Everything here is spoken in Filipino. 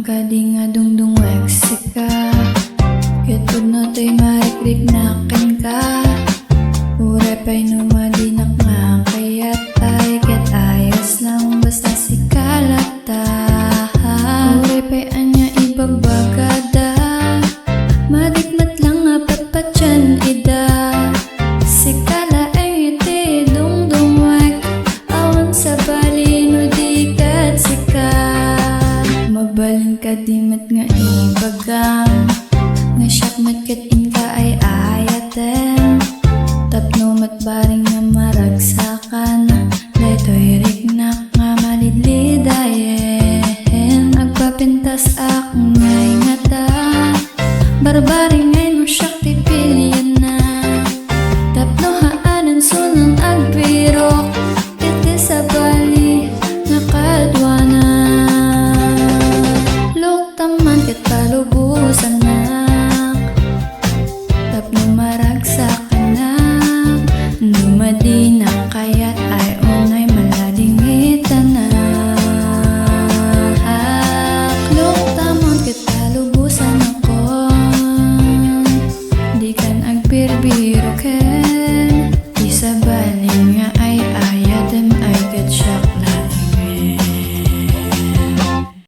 Kadi nga dungdung weksika Ketod no to'y marikrik na ka Ure pa'y numadinak nga Kaya't ay ket ayos lang basta si kalata Ure pa'y anya ibabagada Madikmat lang nga patpatyan ida Si kala ay iti dungdung wek Awan sa bali no di kat sika Mabalin ka dimat nga ibagang Nga syakmat kat inka ay ayaten Tapno mat baring nga maragsakan Daytoy rignak nga malidlidayen Agpapintas akong ngay ngata Barbaring ngay no syak tipilian na Tapno haanan sunang agbirok Iti sa bali nakadwana Taman ket palubusan nak Tapno maragsakan nak Numadi na kaya't ay unay maladingitan na Luk taman ket palubusan ako Di kan agbirbiro ket